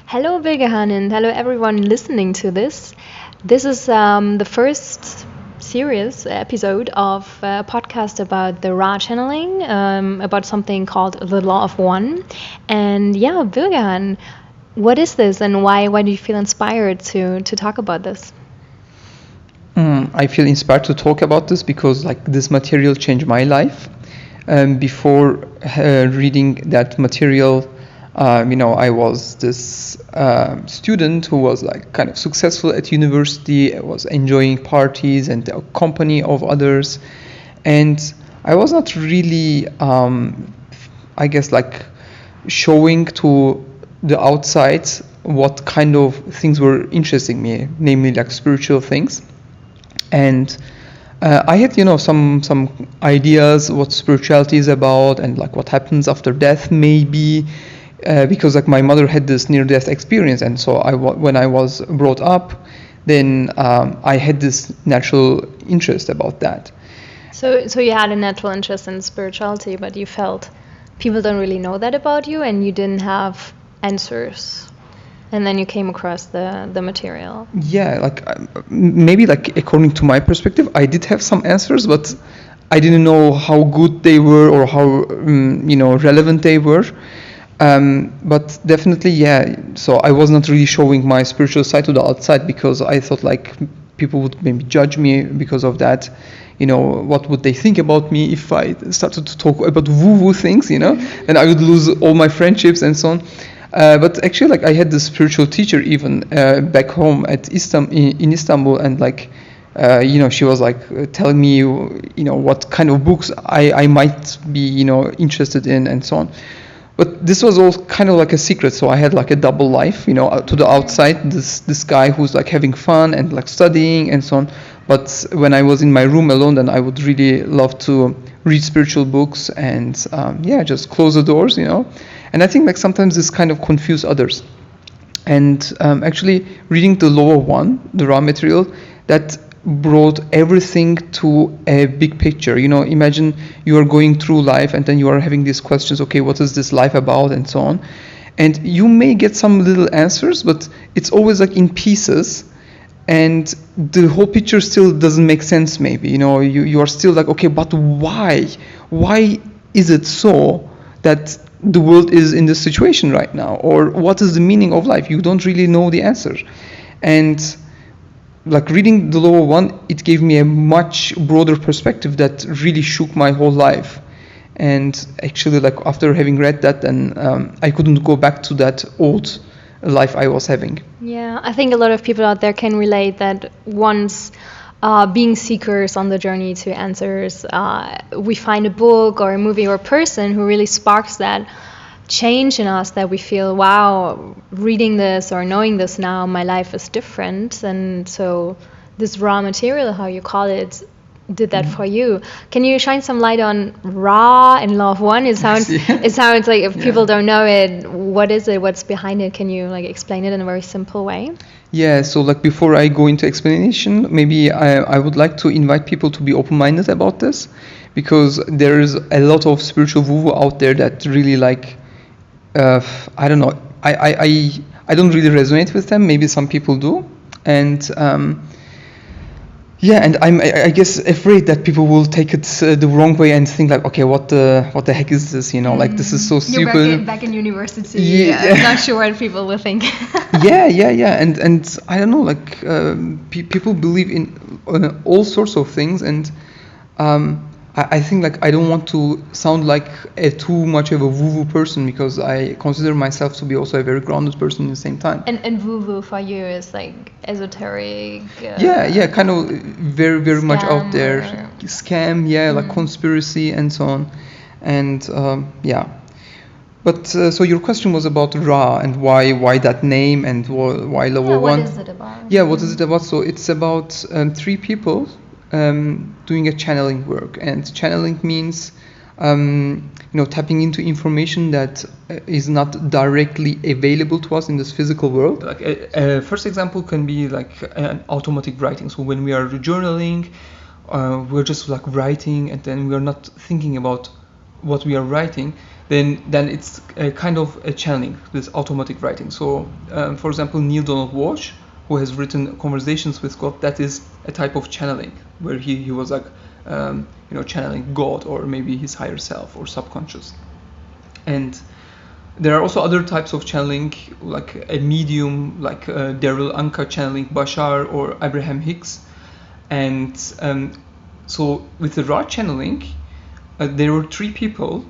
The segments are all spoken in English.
Hello, Bilgehan, and hello, everyone listening to this. This is the first serious episode of a podcast about the Ra channeling, about something called the Law of One. And yeah, Bilgehan, what is this, and why do you feel inspired to talk about this? I feel inspired to talk about this because this material changed my life. Before reading that material, I was this student who was kind of successful at university. I was enjoying parties and the company of others, and I was not really, showing to the outside what kind of things were interesting me, namely spiritual things. And I had, some ideas what spirituality is about and what happens after death, maybe, because my mother had this near-death experience, and so when I was brought up, then I had this natural interest about that. So you had a natural interest in spirituality, but you felt people don't really know that about you, and you didn't have answers. And then you came across the material. Yeah, maybe according to my perspective, I did have some answers, but I didn't know how good they were or how relevant they were. But definitely, yeah. So I was not really showing my spiritual side to the outside because I thought people would maybe judge me because of that. What would they think about me if I started to talk about woo-woo things, and I would lose all my friendships and so on. But actually, I had this spiritual teacher even back home in Istanbul, and she was telling me, what kind of books I might be, interested in and so on. But this was all kind of a secret, so I had a double life, to the outside, this guy who's having fun and studying and so on. But when I was in my room alone, then I would really love to read spiritual books and just close the doors, And I think sometimes this kind of confuse others. And actually reading the Law of One, the Ra material, that brought everything to a big picture. Imagine you are going through life and then you are having these questions, okay, what is this life about and so on. And you may get some little answers, but it's always in pieces. And the whole picture still doesn't make sense maybe. You are still okay, but why? Why is it so that the world is in this situation right now? Or what is the meaning of life? You don't really know the answer. And reading the Law of One, it gave me a much broader perspective that really shook my whole life. And actually, after having read that, then I couldn't go back to that old life I was having. Yeah, I think a lot of people out there can relate that once being seekers on the journey to answers, we find a book or a movie or a person who really sparks that change in us, that we feel, wow, reading this or knowing this now, my life is different. And so this Ra material, how you call it, did that for you. Can you shine some light on Ra and Law of One? It sounds like if people don't know it, what is it? What's behind it? Can you explain it in a very simple way? Yeah, so before I go into explanation, maybe I would like to invite people to be open-minded about this, because there is a lot of spiritual woo-woo out there that really I don't know, I don't really resonate with them. Maybe some people do, and and I'm I guess afraid that people will take it the wrong way and think okay, what the heck is this? This is so stupid. You're back in university. Yeah. I'm not sure what people will think. yeah, and I don't know, people believe in all sorts of things, and I think I don't want to sound like too much of a woo-woo person, because I consider myself to be also a very grounded person at the same time. And woo-woo for you is esoteric. Yeah, kind of very, very much out there. Scam, conspiracy and so on. And But so your question was about Ra and why that name and why Law of One. What is it about? Yeah, what is it about? So it's about three people doing a channeling work, and channeling means tapping into information that is not directly available to us in this physical world. First example can be an automatic writing. So when we are journaling, we're just writing, and then we are not thinking about what we are writing. then it's a kind of a channeling, this automatic writing. So, for example, Neil Donald Walsh, who has written Conversations with God, that is a type of channeling where he was like, channeling God or maybe his higher self or subconscious. And there are also other types of channeling, like a medium, like Daryl Anka channeling Bashar or Abraham Hicks. And so with the Ra channeling, there were 3 people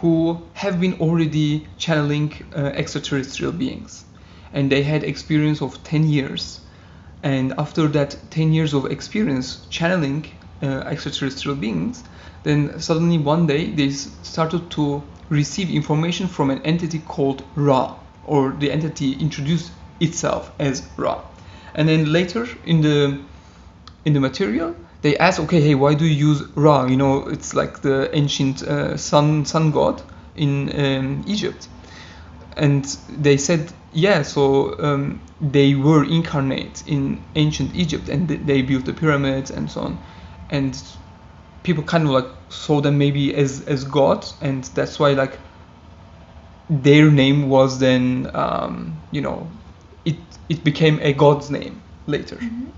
who have been already channeling extraterrestrial beings. And they had experience of 10 years. And after that 10 years of experience channeling extraterrestrial beings, then suddenly one day they started to receive information from an entity called Ra, or the entity introduced itself as Ra. And then later in the material, they asked, okay, hey, why do you use Ra? It's like the ancient sun god in Egypt. And they said, yeah, so they were incarnate in ancient Egypt, and they built the pyramids and so on. And people kind of like saw them maybe as gods, and that's why like their name was then, it became a god's name later. Mm-hmm.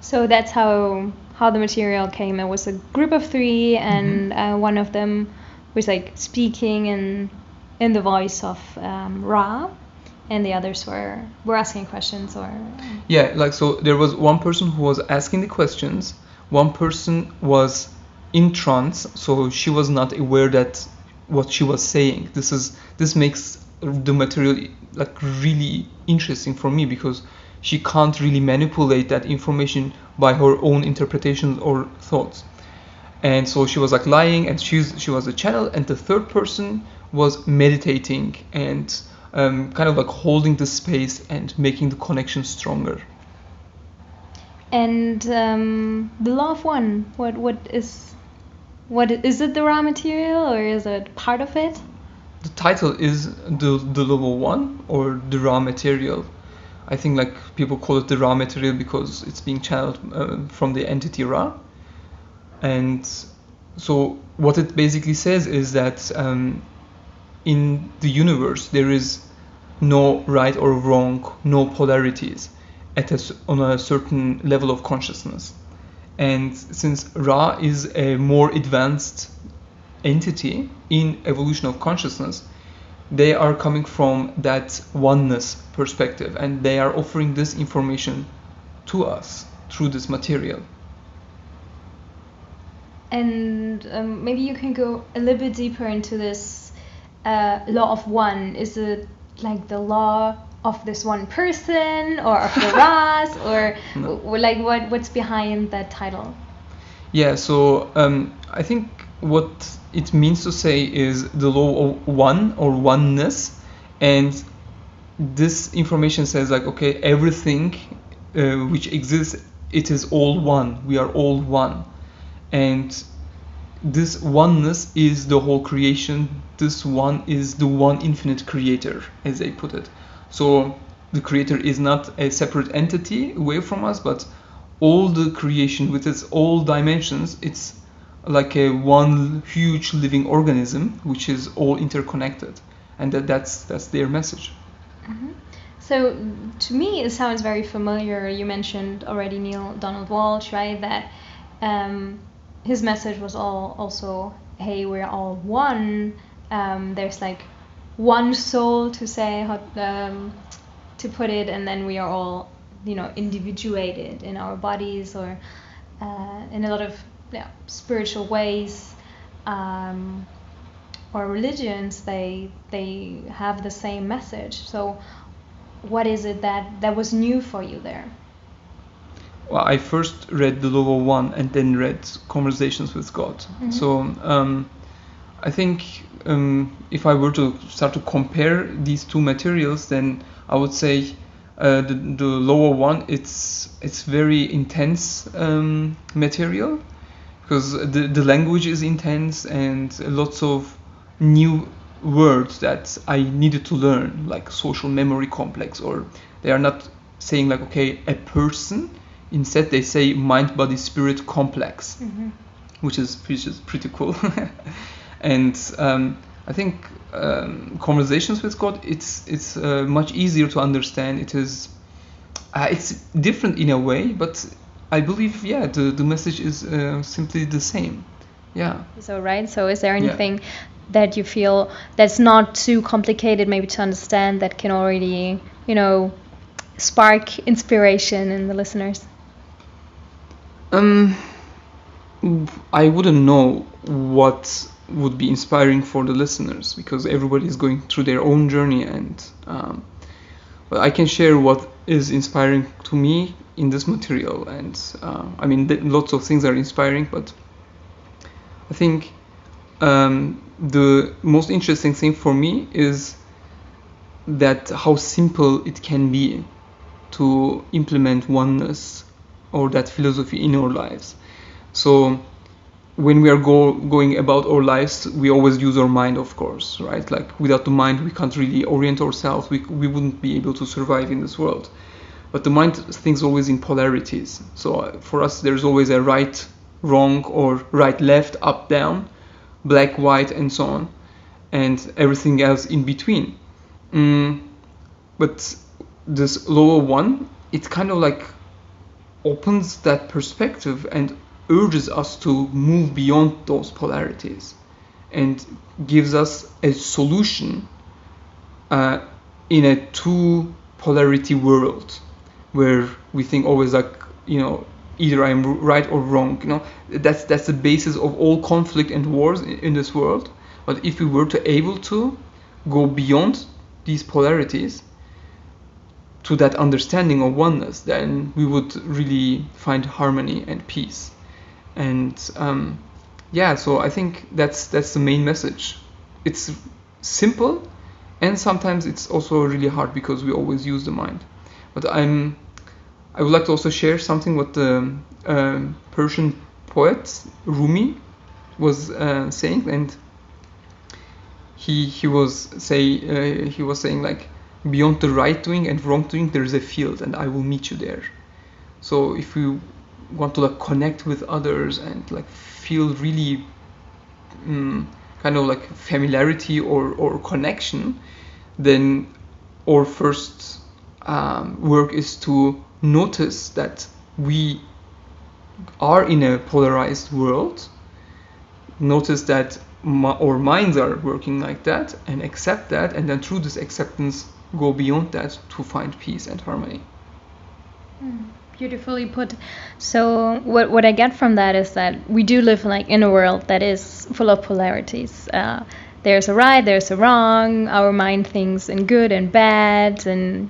So that's how the material came. It was a group of 3, and one of them was like speaking in the voice of Ra, and the others were asking questions or... Yeah, like so there was one person who was asking the questions, one person was in trance, so she was not aware that what she was saying. This makes the material like really interesting for me, because she can't really manipulate that information by her own interpretations or thoughts. And so she was like lying, and she was a channel, and the third person was meditating and kind of like holding the space and making the connection stronger. And the Law of One, what is it, the Ra material, or is it part of it? The title is the Law of One, or the Ra material. I think like people call it the Ra material because it's being channeled from the entity Ra. And so what it basically says is that in the universe there is no right or wrong, no polarities on a certain level of consciousness. And since Ra is a more advanced entity in evolution of consciousness, they are coming from that oneness perspective, and they are offering this information to us through this material. And maybe you can go a little bit deeper into this Law of One. Is it like the law of this one person, or of the Ras, or No. like what's behind that title? Yeah, so I think what it means to say is the law of one or oneness, and this information says like, okay, everything which exists, it is all one. We are all one, and this oneness is the whole creation. This one is the one infinite creator, as they put it. So the creator is not a separate entity away from us, but all the creation with its all dimensions, it's like a one huge living organism which is all interconnected, and that's their message. Mm-hmm. So to me it sounds very familiar. You mentioned already Neil Donald Walsh, right? That his message was also, hey, we're all one. There's like one soul, to say, to put it, and then we are all, individuated in our bodies, or in a lot of spiritual ways, or religions. They have the same message. So what is it that was new for you there? Well, I first read The Law of One and then read Conversations with God. Mm-hmm. So I think if I were to start to compare these two materials, then I would say the Law of One, it's very intense material, because the language is intense, and lots of new words that I needed to learn, like social memory complex, or they are not saying like, okay, a person. Instead, they say mind, body, spirit complex, mm-hmm. which is pretty cool. And I think conversations with God, it's much easier to understand. It's different in a way, but I believe, yeah, the message is simply the same. Yeah. So right. So is there anything that you feel that's not too complicated, maybe to understand, that can already, spark inspiration in the listeners? I wouldn't know what would be inspiring for the listeners, because everybody is going through their own journey, and but I can share what is inspiring to me in this material. And I mean, lots of things are inspiring, but I think the most interesting thing for me is that how simple it can be to implement oneness or that philosophy in our lives. So when we are going about our lives, we always use our mind, of course, right? Like, without the mind, we can't really orient ourselves. We wouldn't be able to survive in this world. But the mind thinks always in polarities. So for us, there's always a right, wrong, or right, left, up, down, black, white, and so on, and everything else in between. But this lower one, it kind of like opens that perspective and urges us to move beyond those polarities, and gives us a solution in a two polarity world, where we think always like, either I'm right or wrong. That's the basis of all conflict and wars in this world. But if we were to able to go beyond these polarities to that understanding of oneness, then we would really find harmony and peace. And so I think that's the main message. It's simple, and sometimes it's also really hard because we always use the mind. But I would like to also share something what the Persian poet Rumi was saying, and he was saying like, beyond the right doing and wrong doing, there is a field, and I will meet you there. So if you want to like connect with others and like feel really kind of like familiarity or connection, then our first work is to notice that we are in a polarized world, notice that our minds are working like that, and accept that, and then through this acceptance go beyond that to find peace and harmony. Beautifully put. So what I get from that is that we do live like in a world that is full of polarities. There's a right, there's a wrong. Our mind thinks in good and bad, and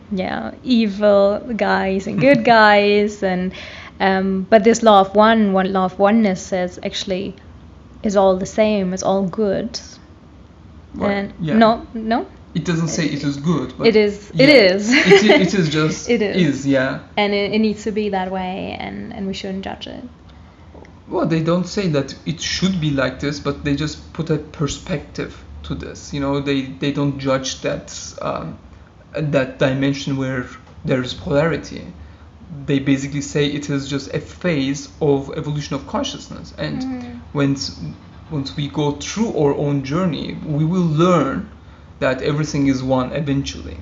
evil guys and good guys, and but this law of law of oneness says actually is all the same. It's all good. Well, and yeah. No. It doesn't say it is good, but it is. Yeah, it is. it is just. It is. Yeah. And it needs to be that way, and we shouldn't judge it. Well, they don't say that it should be like this, but they just put a perspective to this. They don't judge that that dimension where there is polarity. They basically say it is just a phase of evolution of consciousness, and once we go through our own journey, we will learn that everything is one eventually.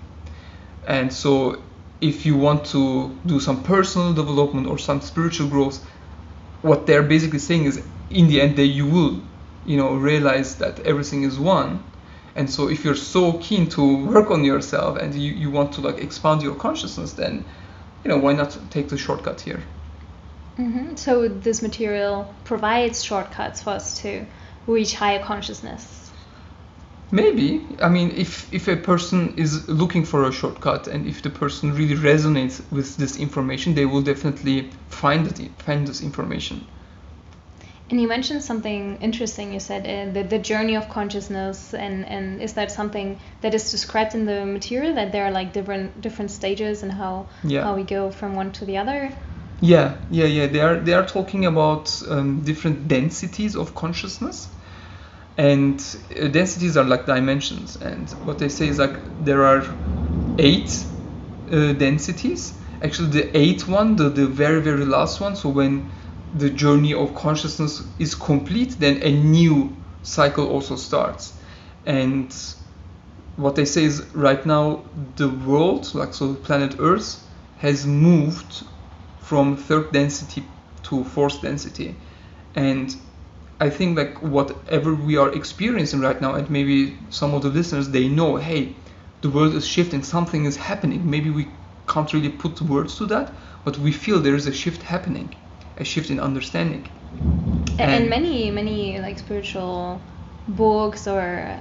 And so if you want to do some personal development or some spiritual growth, what they're basically saying is, in the end, you will realize that everything is one. And so if you're so keen to work on yourself and you want to like expand your consciousness, then why not take the shortcut here? So this material provides shortcuts for us to reach higher consciousness. Maybe. I mean, if a person is looking for a shortcut, and if the person really resonates with this information, they will definitely find this information. And you mentioned something interesting. You said the journey of consciousness, and is that something that is described in the material, that there are like different stages and how we go from one to the other? Yeah. They are talking about different densities of consciousness. And densities are like dimensions, and what they say is like there are 8 densities. Actually, the 8th one, the very, very last one, so when the journey of consciousness is complete, then a new cycle also starts. And what they say is right now the world, like so planet Earth, has moved from third density to fourth density. And I think like whatever we are experiencing right now, and maybe some of the listeners, they know, hey, the world is shifting, something is happening. Maybe we can't really put words to that, but we feel there is a shift happening, a shift in understanding. And many like spiritual books or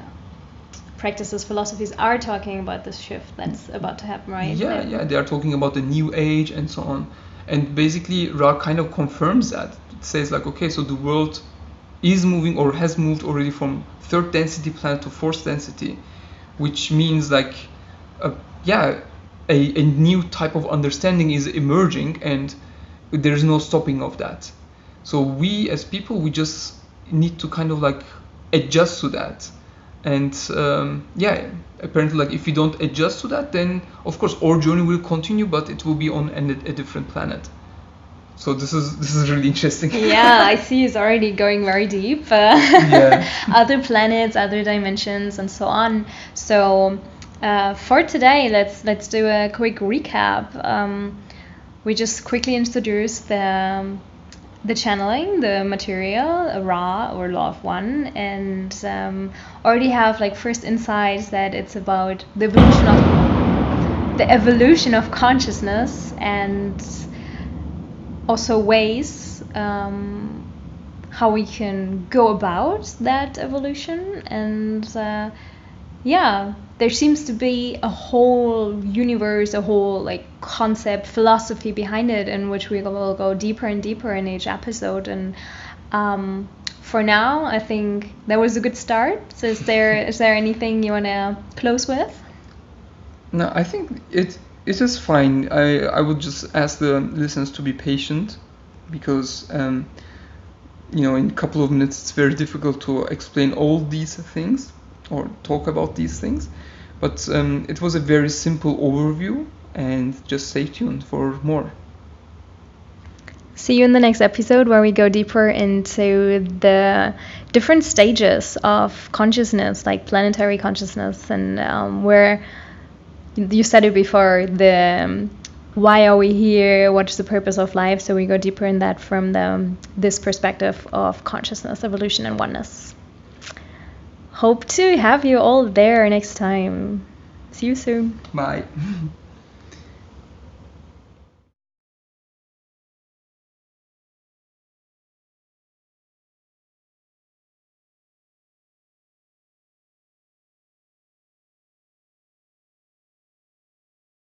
practices, philosophies are talking about this shift that's about to happen, right? Yeah, they are talking about the new age and so on. And basically Ra kind of confirms that. It says like, okay, so the world is moving or has moved already from third density planet to fourth density, which means like a new type of understanding is emerging, and there's no stopping of that. So we as people, we just need to kind of like adjust to that. And apparently like if we don't adjust to that, then of course our journey will continue, but it will be on a different planet. So this is really interesting. Yeah, I see it's already going very deep. Yeah. Other planets, other dimensions, and so on. So for today, let's do a quick recap. We just quickly introduced the channeling, the material, Ra or Law of One, and already have like first insights that it's about the evolution of consciousness, and also ways how we can go about that evolution. And there seems to be a whole universe, a whole like concept, philosophy behind it, in which we will go deeper and deeper in each episode. And for now, I think that was a good start. So is there anything you want to close with? No, I think it is fine. I would just ask the listeners to be patient, because in a couple of minutes it's very difficult to explain all these things or talk about these things. But it was a very simple overview, and just stay tuned for more. See you in the next episode, where we go deeper into the different stages of consciousness, like planetary consciousness, and where you said it before, why are we here, what's the purpose of life. So we go deeper in that from this perspective of consciousness, evolution, and oneness. Hope to have you all there next time. See you soon. Bye.